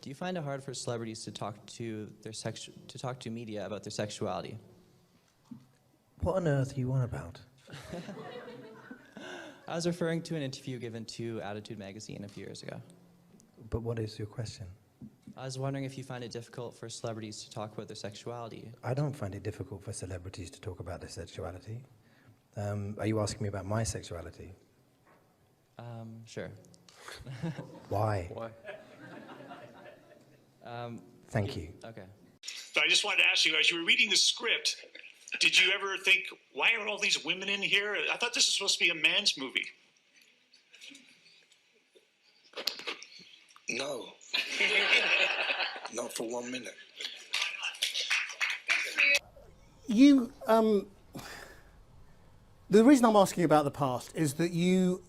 Do you find it hard for celebrities to talk to media about their sexuality? What on earth are you on about? I was referring to an interview given to Attitude magazine a few years ago. But what is your question? I was wondering if you find it difficult for celebrities to talk about their sexuality. I don't find it difficult for celebrities to talk about their sexuality. Are you asking me about my sexuality? Sure. Why? Why? Thank you. Okay. But I just wanted to ask you, as you were reading the script, did you ever think, why are all these women in here? I thought this was supposed to be a man's movie. No. Not for 1 minute. You, the reason I'm asking about the past is that you've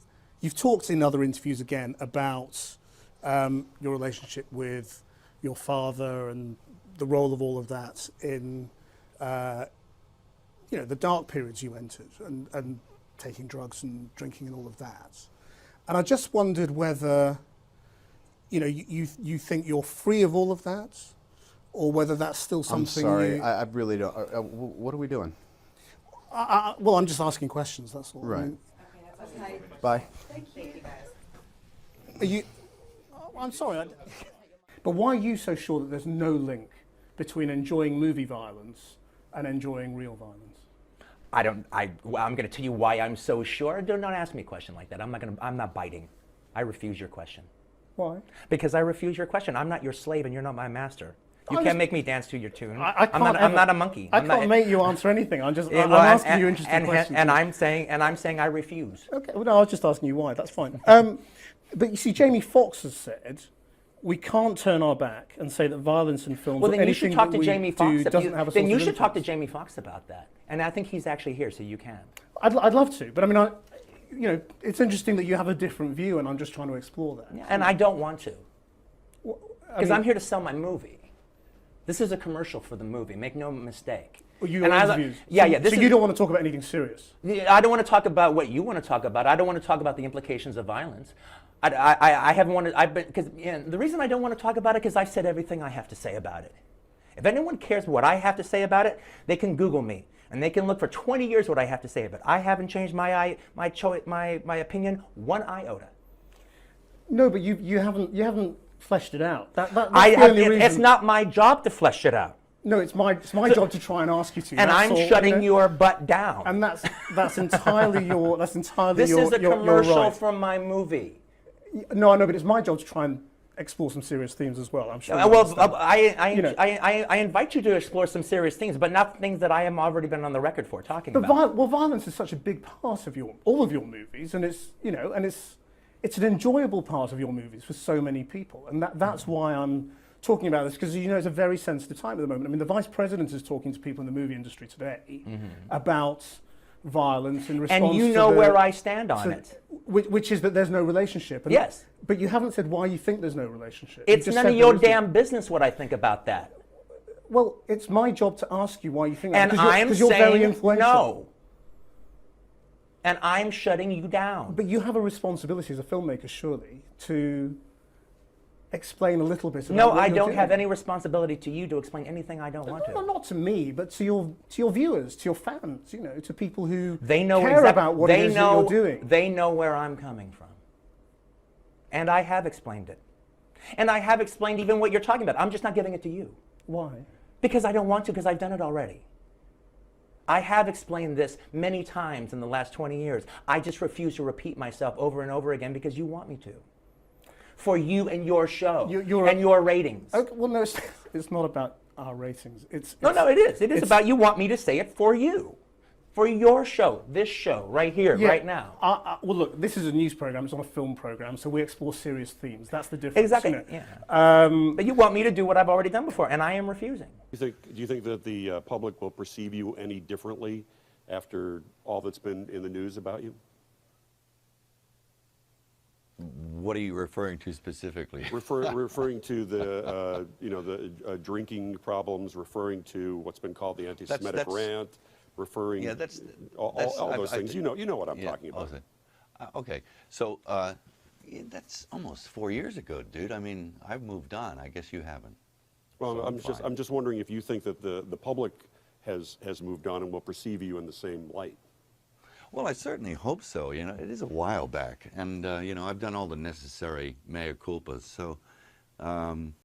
talked in other interviews again about your relationship with your father and the role of all of that in, you know, the dark periods you entered and taking drugs and drinking and all of that. And I just wondered whether, you know, you think you're free of all of that, or whether that's still something. I'm sorry, I really don't. What are we doing? Well, I'm just asking questions. That's all. Right. I mean, Okay. Bye. Thank you, guys. are you? I'm sorry. But why are you so sure that there's no link between enjoying movie violence and enjoying real violence? I'm going to tell you why I'm so sure. Don't ask me a question like that. I'm not biting. I refuse your question. Why? Because I refuse your question. I'm not your slave and you're not my master. You I can't was- make me dance to your tune. I'm not a monkey. I can't make you answer anything. I'm Well, asking you interesting questions. And I'm saying I refuse. Okay. Well, no, I was just asking you why. That's fine. But you see, Jamie Foxx has said we can't turn our back and say that violence in films Well, or then you should anything talk that to we Jamie do Foxx. doesn't have a Then source you of should talk to influence. Jamie Foxx about that. And I think he's actually here, so you can. I'd love to, but I mean, you know, it's interesting that you have a different view, and I'm just trying to explore that. Yeah, and I don't want to. Well, Because I'm here to sell my movie. This is a commercial for the movie. Make no mistake. You And have I- interviews. Yeah, so, yeah. This so is, you don't want to talk about anything serious. I don't want to talk about what you want to talk about. I don't want to talk about the implications of violence. I haven't wanted. Because the reason I don't want to talk about it is I've said everything I have to say about it. If anyone cares what I have to say about it, they can Google me and they can look for 20 years what I have to say about it. I haven't changed my opinion one iota. No, but you haven't fleshed it out. That's the only reason. It's not my job to flesh it out. No, it's my job to try and ask you to. And That's I'm all, shutting you know? your butt down. And that's entirely your This your, is a your commercial right. from my movie. No, I know, but it's my job to try and explore some serious themes as well. I'm sure. you Well, understand. You know. I invite you to explore some serious things, but not things that I have already been on the record for talking But about. violence is such a big part of all of your movies, and it's an enjoyable part of your movies for so many people, and that's why I'm talking about this, because it's a very sensitive time at the moment. I mean, the Vice President is talking to people in the movie industry today about violence in response And you to know where I stand on it. which is that there's no relationship. And Yes. But you haven't said why you think there's no relationship. You It's just none said of your there isn't. damn business what I think about that. Well, it's my job to ask you why you think that. And I'm because you're very saying influential. no. And I'm shutting you down. But you have a responsibility as a filmmaker, surely, to explain a little bit about No, what I you're don't doing. have any responsibility to you to explain anything I don't want to. No, not to me, but to your viewers, to your fans, to people who They know care about what it is that you're doing. They know where I'm coming from. And I have explained it. And I have explained even what you're talking about. I'm just not giving it to you. Why? Because I don't want to, because I've done it already. I have explained this many times in the last 20 years. I just refuse to repeat myself over and over again because you want me to. For you and your show and your ratings. Okay, well, no, it's not about our ratings. No, it is. It is about you want me to say it for you. For your show, this show, right here, right now. Well, look, this is a news program. It's not a film program, so we explore serious themes. That's the difference. Exactly. Isn't it? Yeah. But you want me to do what I've already done before, and I am refusing. Do you think that the public will perceive you any differently after all that's been in the news about you? What are you referring to specifically? Referring to the the drinking problems, referring to what's been called the anti-Semitic rant, referring all those things. You know what I'm talking about. Okay, so Yeah, that's almost 4 years ago, dude. I mean, I've moved on. I guess you haven't. Well, So I'm just wondering if you think that the public has moved on and will perceive you in the same light. Well, I certainly hope so. You know, it is a while back, and you know, I've done all the necessary mea culpas. So,